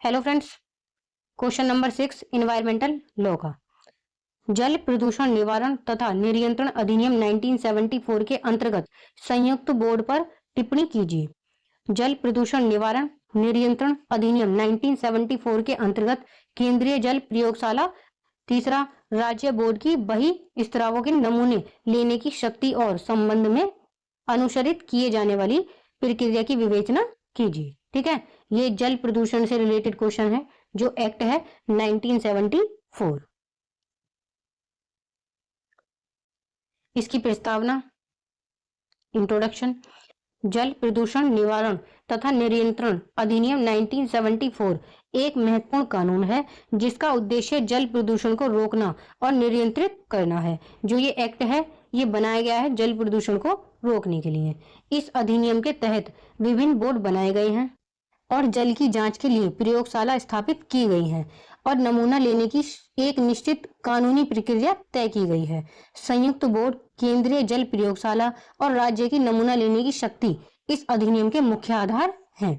Hello friends, question number 6 environmental law का जल प्रदूषण निवारण तथा नियंत्रण अधिनियम 1974 के अंतर्गत संयुक्त बोर्ड पर टिप्पणी कीजिए। जल प्रदूषण निवारण नियंत्रण अधिनियम 1974 के अंतर्गत केंद्रीय जल प्रयोगशाला, तीसरा राज्य बोर्ड की बही स्तरावों के नमूने लेने की शक्ति और संबंध में अनुसरित किए जाने वाली प्रक्रिया की विवेचना कीजिए। ठीक है, ये जल प्रदूषण से रिलेटेड क्वेश्चन है जो एक्ट है 1974। इसकी प्रस्तावना, इंट्रोडक्शन। जल प्रदूषण निवारण तथा नियंत्रण अधिनियम 1974 एक महत्वपूर्ण कानून है जिसका उद्देश्य जल प्रदूषण को रोकना और नियंत्रित करना है। जो ये एक्ट है ये बनाया गया है जल प्रदूषण को रोकने के लिए। इस अधिनियम के तहत विभिन्न बोर्ड बनाए गए हैं और जल की जांच के लिए प्रयोगशाला स्थापित की गई है और नमूना लेने की एक निश्चित कानूनी प्रक्रिया तय की गई है। संयुक्त बोर्ड, केंद्रीय जल प्रयोगशाला और राज्य की नमूना लेने की शक्ति इस अधिनियम के मुख्य आधार हैं।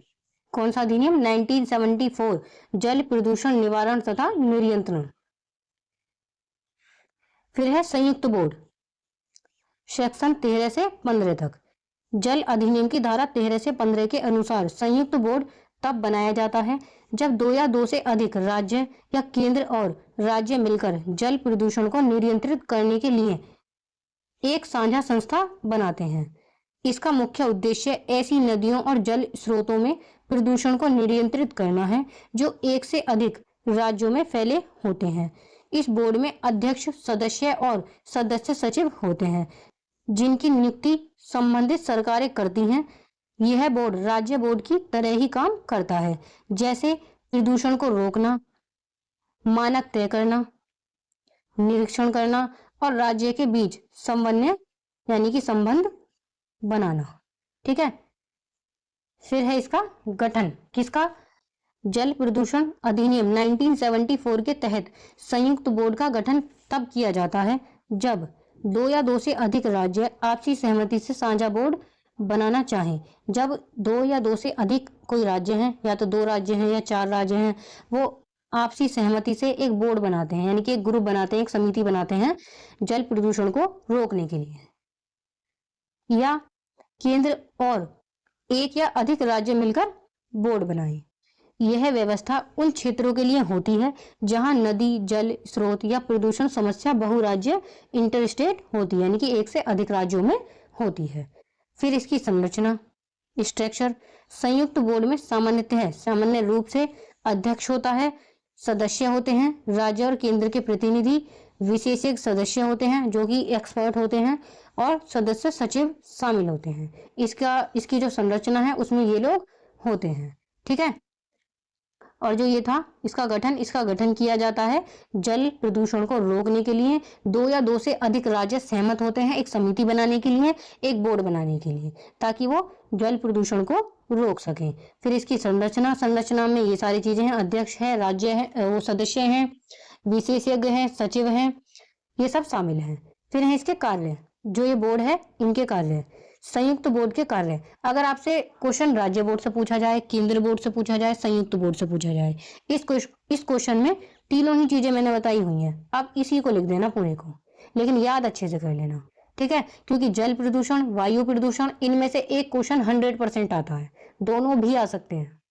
कौन सा अधिनियम? 1974 जल प्रदूषण निवारण तथा नियंत्रण। फिर है संयुक्त बोर्ड, सेक्शन 13 से 15 तक। जल अधिनियम की धारा 13 से 15 के अनुसार संयुक्त बोर्ड तब बनाया जाता है जब दो या दो से अधिक राज्य या केंद्र और राज्य मिलकर जल प्रदूषण को नियंत्रित करने के लिए एक साझा संस्था बनाते हैं। इसका मुख्य उद्देश्य ऐसी नदियों और जल स्रोतों में प्रदूषण को नियंत्रित करना है जो एक से अधिक राज्यों में फैले होते हैं। इस बोर्ड में अध्यक्ष, सदस्य और सदस्य सचिव होते हैं जिनकी नियुक्ति संबंधित सरकारें करती हैं। यह बोर्ड राज्य बोर्ड की तरह ही काम करता है, जैसे प्रदूषण को रोकना, मानक तय करना, निरीक्षण करना और राज्य के बीच समन्वय यानी कि संबंध बनाना। ठीक है, फिर है इसका गठन। किसका? जल प्रदूषण अधिनियम 1974 के तहत संयुक्त बोर्ड का गठन तब किया जाता है जब दो या दो से अधिक राज्य आपसी सहमति से साझा बोर्ड बनाना चाहें। जब दो या दो से अधिक कोई राज्य हैं, या तो दो राज्य हैं या चार राज्य हैं, वो आपसी सहमति से एक बोर्ड बनाते हैं यानी कि एक ग्रुप बनाते हैं, एक समिति बनाते हैं जल प्रदूषण को रोकने के लिए। या केंद्र और एक या अधिक राज्य मिलकर बोर्ड बनाए। यह व्यवस्था उन क्षेत्रों के लिए होती है जहां नदी, जल स्रोत या प्रदूषण समस्या बहुराज्य इंटरस्टेट होती है यानी कि एक से अधिक राज्यों में होती है। फिर इसकी संरचना, स्ट्रक्चर। संयुक्त बोर्ड में सामान्य रूप से अध्यक्ष होता है, सदस्य होते हैं राज्य और केंद्र के प्रतिनिधि, विशेषज्ञ सदस्य होते हैं जो कि एक्सपर्ट होते हैं और सदस्य सचिव शामिल होते हैं। इसकी जो संरचना है उसमें ये लोग होते हैं। ठीक है, और जो ये था इसका गठन किया जाता है जल प्रदूषण को रोकने के लिए। दो या दो से अधिक राज्य सहमत होते हैं एक समिति बनाने के लिए, एक बोर्ड बनाने के लिए, ताकि वो जल प्रदूषण को रोक सकें। फिर इसकी संरचना में ये सारी चीजें हैं, अध्यक्ष है, राज्य है, वो सदस्य हैं, विशेषज्ञ हैं, सचिव हैं, ये सब शामिल हैं। फिर है इसके कार्य, जो ये बोर्ड है इनके कार्य, संयुक्त बोर्ड के कार्य। अगर आपसे क्वेश्चन राज्य बोर्ड से पूछा जाए, केंद्र बोर्ड से पूछा जाए, संयुक्त बोर्ड से पूछा जाए, इस क्वेश्चन में तीनों ही चीजें मैंने बताई हुई हैं। आप इसी को लिख देना पूरे को, लेकिन याद अच्छे से कर लेना। ठीक है, क्योंकि जल प्रदूषण, वायु प्रदूषण, इनमें से एक क्वेश्चन 100% आता है, दोनों भी आ सकते हैं।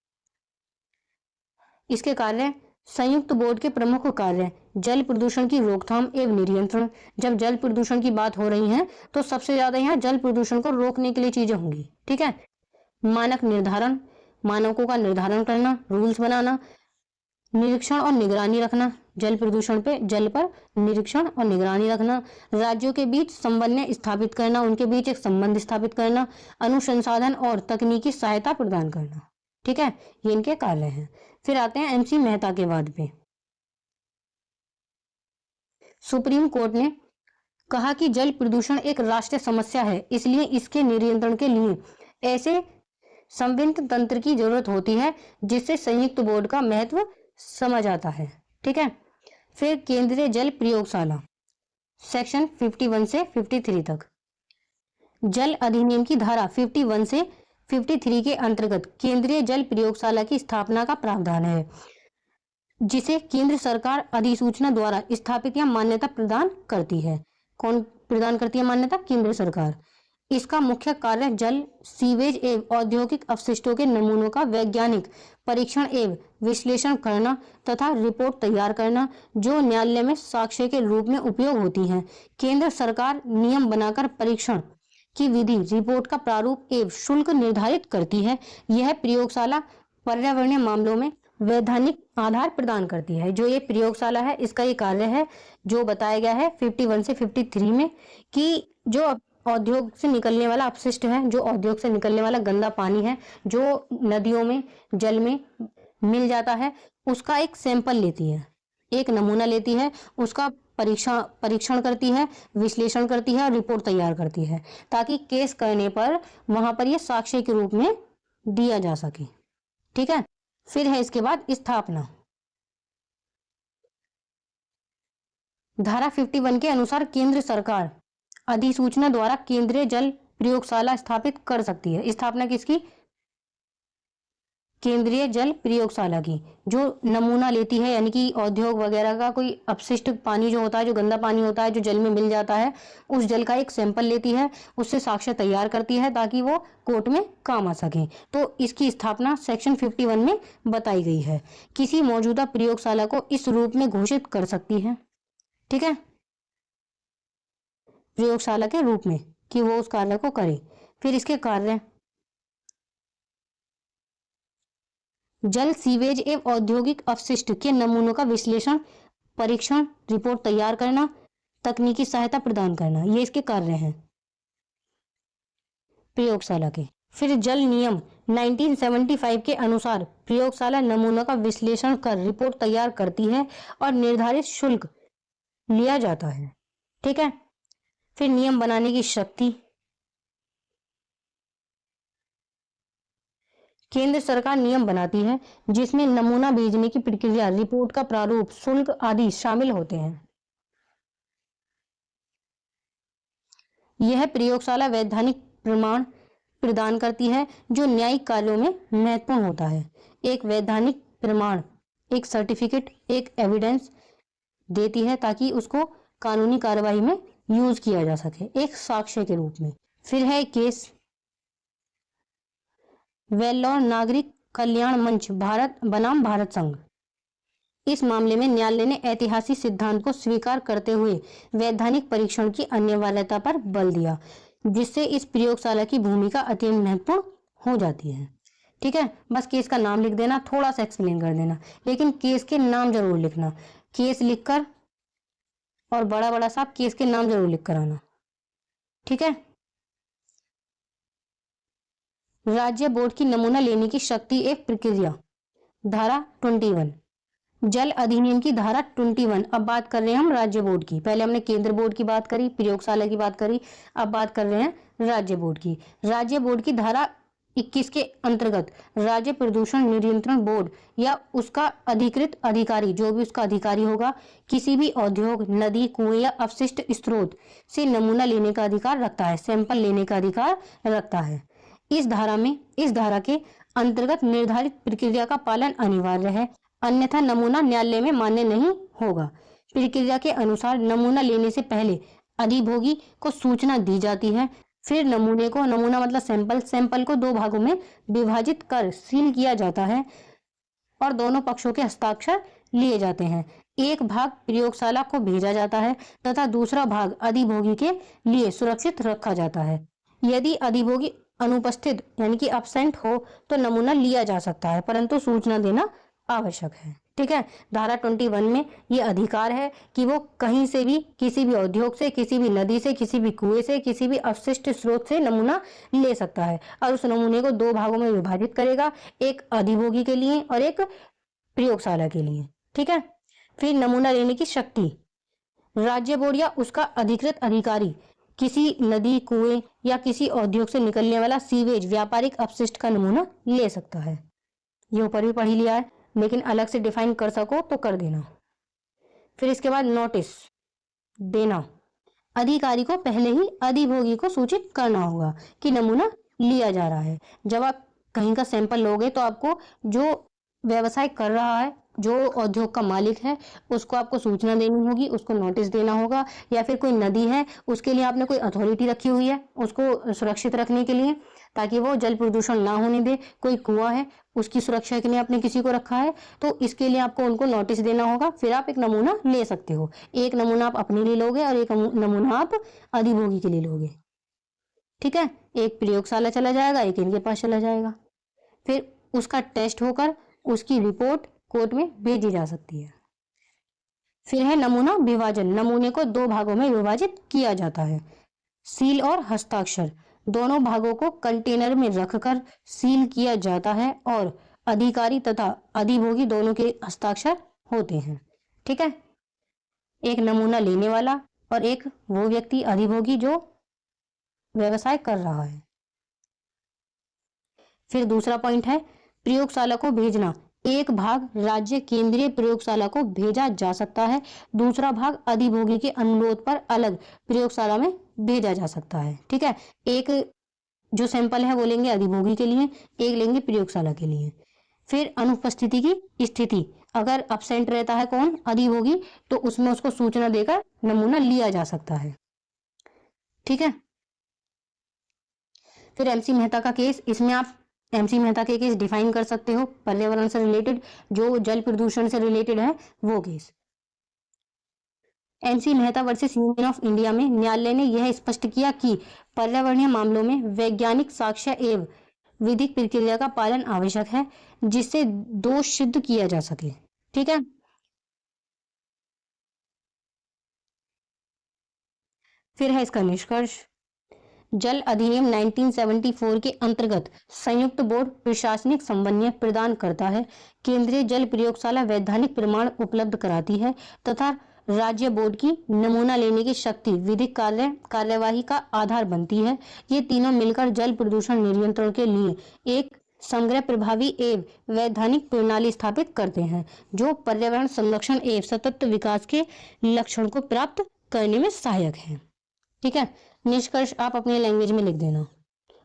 इसके कार्य, संयुक्त बोर्ड के प्रमुख कार्य जल प्रदूषण की रोकथाम एवं नियंत्रण। जब जल प्रदूषण की बात हो रही है तो सबसे ज्यादा यहाँ जल प्रदूषण को रोकने के लिए चीजें होंगी। ठीक है, मानक निर्धारण, मानकों का निर्धारण करना, रूल्स बनाना, निरीक्षण और निगरानी रखना, जल प्रदूषण पे जल पर निरीक्षण और निगरानी रखना, राज्यों के बीच समन्वय स्थापित करना, उनके बीच एक संबंध स्थापित करना, अनुसंधान और तकनीकी सहायता प्रदान करना। ठीक है, ये इनके कार्य हैं। फिर आते हैं एमसी मेहता के वाद पे। सुप्रीम कोर्ट ने कहा कि जल प्रदूषण एक राष्ट्रीय समस्या है, इसलिए इसके नियंत्रण के लिए ऐसे संविधान तंत्र की जरूरत होती है जिससे संयुक्त बोर्ड का महत्व समझ आता है। ठीक है, फिर केंद्रीय जल प्रयोगशाला, सेक्शन 51 से 53 तक। जल अधिनियम की धारा 51 से 53 के अंतर्गत केंद्रीय जल प्रयोगशाला की स्थापना का प्रावधान है, जिसे केंद्र सरकार अधिसूचना द्वारा स्थापित या मान्यता प्रदान करती है। कौन प्रदान करती है मान्यता? केंद्र सरकार। इसका मुख्य कार्य जल, सीवेज एवं औद्योगिक अपशिष्टों के नमूनों का वैज्ञानिक परीक्षण एवं विश्लेषण करना तथा रिपोर्ट तैयार करना, जो न्यायालय में साक्ष्य के रूप में उपयोग होती हैं। केंद्र सरकार नियम बनाकर परीक्षण की विधि, रिपोर्ट का प्रारूप एवं शुल्क निर्धारित करती है। यह प्रयोगशाला पर्यावरणीय मामलों में वैधानिक आधार प्रदान करती है। जो ये प्रयोगशाला है, इसका ये कार्य है जो बताया गया है 51 से 53 में, कि जो औद्योग से निकलने वाला अपशिष्ट है, जो औद्योग से निकलने वाला गंदा पानी है, जो नदियों में, जल में मिल जाता है, उसका एक सैंपल लेती है, एक नमूना लेती है, उसका परीक्षण करती है, विश्लेषण करती है और रिपोर्ट तैयार करती है, ताकि केस करने पर वहां पर यह साक्ष्य के रूप में दिया जा सके। ठीक है। फिर है इसके बाद स्थापना। धारा 51 के अनुसार केंद्र सरकार अधिसूचना द्वारा केंद्रीय जल प्रयोगशाला स्थापित कर सकती है। स्थापना किसकी? केंद्रीय जल प्रयोगशाला की, जो नमूना लेती है, यानी कि औद्योग वगैरह का कोई अपशिष्ट पानी जो होता है, जो गंदा पानी होता है, जो जल में मिल जाता है, उस जल का एक सैंपल लेती है, उससे साक्ष्य तैयार करती है ताकि वो कोर्ट में काम आ सके। तो इसकी स्थापना सेक्शन 51 में बताई गई है। किसी मौजूदा प्रयोगशाला को इस रूप में घोषित कर सकती है। ठीक है, प्रयोगशाला के रूप में, कि वो उस कार्य को करे। फिर इसके कार्य: जल, सीवेज एवं औद्योगिक अपशिष्ट के नमूनों का विश्लेषण, परीक्षण, रिपोर्ट तैयार करना, तकनीकी सहायता प्रदान करना, ये इसके कार्य हैं प्रयोगशाला के। फिर जल नियम 1975 के अनुसार प्रयोगशाला नमूनों का विश्लेषण कर रिपोर्ट तैयार करती है और निर्धारित शुल्क लिया जाता है। ठीक है। फिर नियम बनाने की शक्ति: केंद्र सरकार नियम बनाती है जिसमें नमूना भेजने की प्रक्रिया, रिपोर्ट का प्रारूप, शुल्क आदि शामिल होते हैं। यह प्रयोगशाला वैधानिक प्रमाण प्रदान करती है जो न्यायिक कार्यों में महत्वपूर्ण होता है। एक वैधानिक प्रमाण, एक सर्टिफिकेट, एक एविडेंस देती है ताकि उसको कानूनी कार्रवाई में यूज किया जा सके, एक साक्ष्य के रूप में। फिर है केस: वेल्लोर नागरिक कल्याण मंच भारत बनाम भारत संघ। इस मामले में न्यायालय ने ऐतिहासिक सिद्धांत को स्वीकार करते हुए वैधानिक परीक्षण की अनिवार्यता पर बल दिया, जिससे इस प्रयोगशाला की भूमिका अत्यंत महत्वपूर्ण हो जाती है। ठीक है, बस केस का नाम लिख देना, थोड़ा सा एक्सप्लेन कर देना, लेकिन केस के नाम जरूर लिखना। केस लिखकर और बड़ा बड़ा सा केस के नाम जरूर लिख कर आना। ठीक है। राज्य बोर्ड की नमूना लेने की शक्ति एक प्रक्रिया। धारा 21 जल अधिनियम की धारा 21। अब बात कर रहे हैं हम राज्य बोर्ड की। पहले हमने केंद्र बोर्ड की बात करी, प्रयोगशाला की बात करी, अब बात कर रहे हैं राज्य बोर्ड की। राज्य बोर्ड की धारा 21 के अंतर्गत राज्य प्रदूषण नियंत्रण बोर्ड या उसका अधिकृत अधिकारी, जो भी उसका अधिकारी होगा, किसी भी औद्योग, नदी, कुएं या अपशिष्ट स्रोत से नमूना लेने का अधिकार रखता है, सैंपल लेने का अधिकार रखता है। इस धारा के अंतर्गत निर्धारित प्रक्रिया का पालन अनिवार्य है, अन्यथा नमूना न्यायालय में मान्य नहीं होगा। प्रक्रिया के अनुसार नमूना लेने से पहले अधिभोगी को सूचना दी जाती है। फिर नमूना मतलब सैंपल को 2 भागों में विभाजित कर सील किया जाता है और दोनों पक्षों के हस्ताक्षर लिए जाते हैं। एक भाग प्रयोगशाला को भेजा जाता है तथा दूसरा भाग अधिभोगी के लिए सुरक्षित रखा जाता है। यदि अधिभोगी अनुपस्थित यानी कि अब्सेंट हो तो नमूना लिया जा सकता है, परंतु सूचना देना आवश्यक है। ठीक है। धारा 21 में ये अधिकार है कि वो कहीं से भी, किसी भी उद्योग से, किसी भी नदी से, किसी भी कुएं से, किसी भी अपशिष्ट स्रोत से नमूना ले सकता है और उस नमूने को 2 भागों में विभाजित करेगा, एक अधिभोगी के लिए और एक प्रयोगशाला के लिए। ठीक है। फिर नमूना लेने की शक्ति: राज्य बोर्ड या उसका अधिकृत अधिकारी किसी नदी, कुएं या किसी उद्योग से निकलने वाला सीवेज, व्यापारिक अपशिष्ट का नमूना ले सकता है। ये ऊपर भी पढ़ लिया है, लेकिन अलग से डिफाइन कर सको तो कर देना। फिर इसके बाद नोटिस देना: अधिकारी को पहले ही अधिभोगी को सूचित करना होगा कि नमूना लिया जा रहा है। जब आप कहीं का सैंपल लोगे तो आपको जो व्यवसाय कर रहा है, जो उद्योग का मालिक है, उसको आपको सूचना देनी होगी, उसको नोटिस देना होगा। या फिर कोई नदी है, उसके लिए आपने कोई अथॉरिटी रखी हुई है उसको सुरक्षित रखने के लिए, ताकि वो जल प्रदूषण ना होने दे। कोई कुआं है, उसकी सुरक्षा के लिए आपने किसी को रखा है, तो इसके लिए आपको उनको नोटिस देना होगा, फिर आप एक नमूना ले सकते हो। एक नमूना आप अपने लिए लोगे और एक नमूना आप अधिभोगी के लिए लोगे। ठीक है, एक प्रयोगशाला चला जाएगा, एक इनके पास चला जाएगा, फिर उसका टेस्ट होकर उसकी रिपोर्ट कोर्ट में भेजी जा सकती है। फिर है नमूना विभाजन। नमूने को दो भागों में विभाजित किया जाता है, सील और हस्ताक्षर। दोनों भागों को कंटेनर में रखकर सील किया जाता है और अधिकारी तथा अधिभोगी दोनों के हस्ताक्षर होते हैं। ठीक है, एक नमूना लेने वाला और एक वो व्यक्ति अधिभोगी जो व्यवसाय कर रहा है। फिर दूसरा पॉइंट है प्रयोगशाला को भेजना। एक भाग राज्य केंद्रीय प्रयोगशाला को भेजा जा सकता है, दूसरा भाग अधिभोगी के अनुरोध पर अलग प्रयोगशाला में भेजा जा सकता है। ठीक है, एक जो सैंपल है वो लेंगे अधिभोगी के लिए, एक लेंगे प्रयोगशाला के लिए। फिर अनुपस्थिति की स्थिति, अगर अब्सेंट रहता है कौन, अधिभोगी, तो उसमें उसको सूचना देकर नमूना लिया जा सकता है। ठीक है, फिर एमसी मेहता का केस, इसमें आप एमसी मेहता के केस डिफाइन कर सकते हो, पर्यावरण से रिलेटेड, जो जल प्रदूषण से रिलेटेड है वो case. MC Mehta versus union of India में न्यायालय ने यह स्पष्ट किया कि पर्यावरणीय मामलों में वैज्ञानिक साक्ष्य एवं विधिक प्रक्रिया का पालन आवश्यक है, जिससे दोष सिद्ध किया जा सके। ठीक है, फिर है इसका निष्कर्ष। जल अधिनियम 1974 के अंतर्गत संयुक्त बोर्ड प्रशासनिक समन्वय प्रदान करता है, केंद्रीय जल प्रयोगशाला वैधानिक प्रमाण उपलब्ध कराती है तथा राज्य बोर्ड की नमूना लेने की शक्ति विधिक कार्यवाही का आधार बनती है। ये तीनों मिलकर जल प्रदूषण नियंत्रण के लिए एक समग्र, प्रभावी एवं वैधानिक प्रणाली स्थापित करते हैं, जो पर्यावरण संरक्षण एवं सतत विकास के लक्ष्यों को प्राप्त करने में सहायक है। ठीक है, निष्कर्ष आप अपनी लैंग्वेज में लिख देना,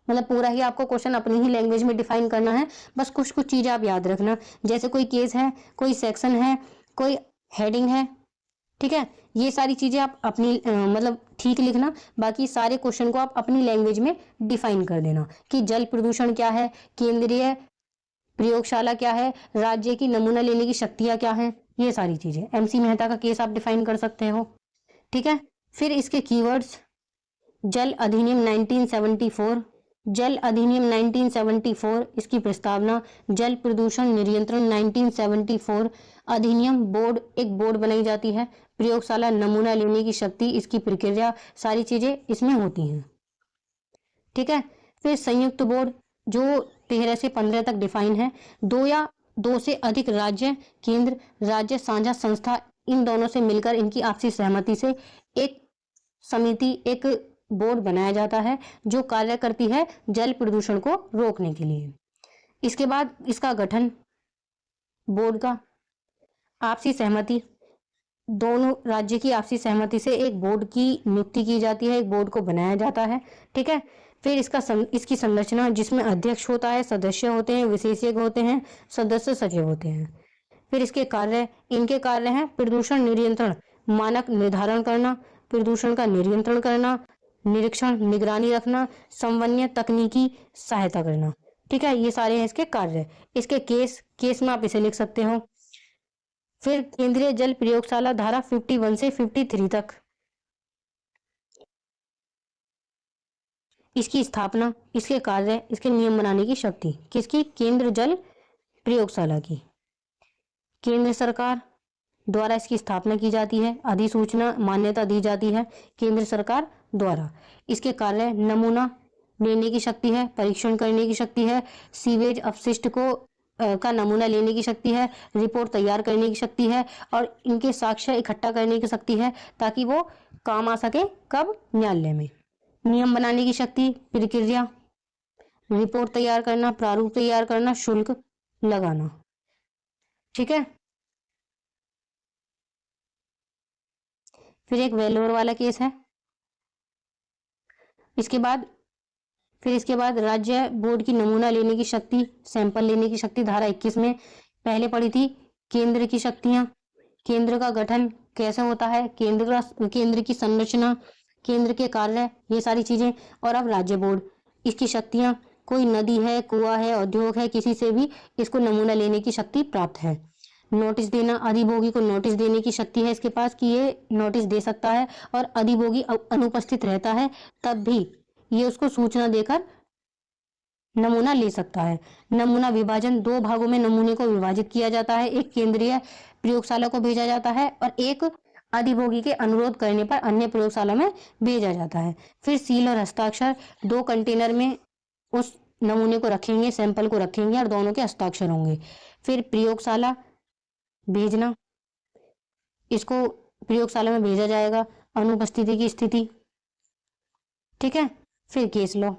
मतलब पूरा ही आपको क्वेश्चन अपनी ही लैंग्वेज में डिफाइन करना है। बस कुछ कुछ चीजें आप याद रखना, जैसे कोई केस है, कोई सेक्शन है, कोई हेडिंग है। ठीक है, ये सारी चीजें आप अपनी मतलब ठीक लिखना। बाकी सारे क्वेश्चन को आप अपनी लैंग्वेज में डिफाइन कर देना कि जल प्रदूषण क्या है, केंद्रीय प्रयोगशाला क्या है, राज्य की नमूना लेने की शक्तियां क्या है, ये सारी चीजें। एमसी मेहता का केस आप डिफाइन कर सकते हो। ठीक है, फिर इसके कीवर्ड्स, जल अधिनियम 1974, जल अधिनियम 1974, इसकी प्रस्तावना, जल प्रदूषण नियंत्रण 1974 अधिनियम, बोर्ड, एक बोर्ड बनाई जाती है, प्रयोगशाला, नमूना लेने की शक्ति, इसकी प्रक्रिया, सारी चीजें इसमें होती हैं। ठीक है, फिर संयुक्त बोर्ड जो 13 से 15 तक डिफाइन है, दो या दो से अधिक राज्य, केंद्र, राज्य साझा संस्था, इन दोनों से मिलकर इनकी आपसी सहमति से एक समिति, एक बोर्ड बनाया जाता है जो कार्य करती है जल प्रदूषण को रोकने के लिए। इसके बाद इसका गठन, बोर्ड का आपसी सहमति, दोनों राज्य की आपसी सहमति से एक बोर्ड की नियुक्ति की जाती है, एक बोर्ड को बनाया जाता है। ठीक है, फिर इसकी संरचना, जिसमें अध्यक्ष होता है, सदस्य होते हैं, विशेषज्ञ होते हैं, सदस्य सचिव होते हैं। फिर इसके कार्य, इनके कार्य हैं प्रदूषण नियंत्रण, मानक निर्धारण करना, प्रदूषण का नियंत्रण करना, निरीक्षण, निगरानी रखना, समन्वय, तकनीकी सहायता करना। ठीक है, ये सारे हैं इसके कार्य। इसके केस में आप इसे लिख सकते हो। फिर केंद्रीय जल प्रयोगशाला, धारा 51 से 53 तक, इसकी स्थापना, इसके कार्य, इसके नियम बनाने की शक्ति, किसकी, केंद्र जल प्रयोगशाला की। केंद्र सरकार द्वारा इसकी स्थापना की जाती है, अधिसूचना मान्यता दी जाती है केंद्र सरकार द्वारा। इसके कार्य, नमूना लेने की शक्ति है, परीक्षण करने की शक्ति है, सीवेज अपशिष्ट को का नमूना लेने की शक्ति है, रिपोर्ट तैयार करने की शक्ति है, और इनके साक्ष्य इकट्ठा करने की शक्ति है, ताकि वो काम आ सके कब, न्यायालय में। नियम बनाने की शक्ति, प्रक्रिया, रिपोर्ट तैयार करना, प्रारूप तैयार करना, शुल्क लगाना। ठीक है, फिर एक वेलोर वाला केस है। इसके बाद फिर इसके बाद राज्य बोर्ड की नमूना लेने की शक्ति, सैंपल लेने की शक्ति धारा 21 में पहले पढ़ी थी। केंद्र की शक्तियां, केंद्र का गठन कैसे होता है, केंद्र की संरचना, केंद्र के कार्य, ये सारी चीजें। और अब राज्य बोर्ड, इसकी शक्तियां, कोई नदी है, कुआं है, उद्योग है, किसी से भी इसको नमूना लेने की शक्ति प्राप्त है। नोटिस देना, अधिभोगी को नोटिस देने की शक्ति है इसके पास कि ये नोटिस दे सकता है, और अधिभोगी अनुपस्थित रहता है तब भी ये उसको सूचना देकर नमूना ले सकता है। नमूना विभाजन, 2 भागों में नमूने को विभाजित किया जाता है, एक केंद्रीय प्रयोगशाला को भेजा जाता है और एक अधिभोगी के अनुरोध करने पर अन्य प्रयोगशाला में भेजा जाता है। फिर सील और हस्ताक्षर, 2 कंटेनर में उस नमूने को रखेंगे, सैंपल को रखेंगे और दोनों के हस्ताक्षर होंगे। फिर प्रयोगशाला भेजना, इसको प्रयोगशाला में भेजा जाएगा, अनुपस्थिति की स्थिति, ठीक है। फिर केस लॉ,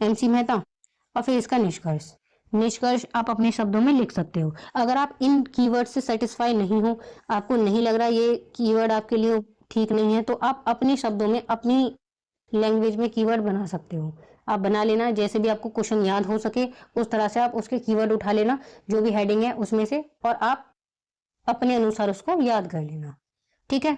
एमसी मेहता, और फिर इसका निष्कर्ष। निष्कर्ष आप अपने शब्दों में लिख सकते हो। अगर आप इन कीवर्ड से सेटिस्फाई नहीं हो, आपको नहीं लग रहा ये कीवर्ड आपके लिए ठीक नहीं है, तो आप अपने शब्दों में अपनी लैंग्वेज में कीवर्ड बना सकते हो। आप बना लेना, जैसे भी आपको क्वेश्चन याद हो सके उस तरह से आप उसके कीवर्ड उठा लेना, जो भी हेडिंग है उसमें से, और आप अपने अनुसार उसको याद कर लेना, ठीक है।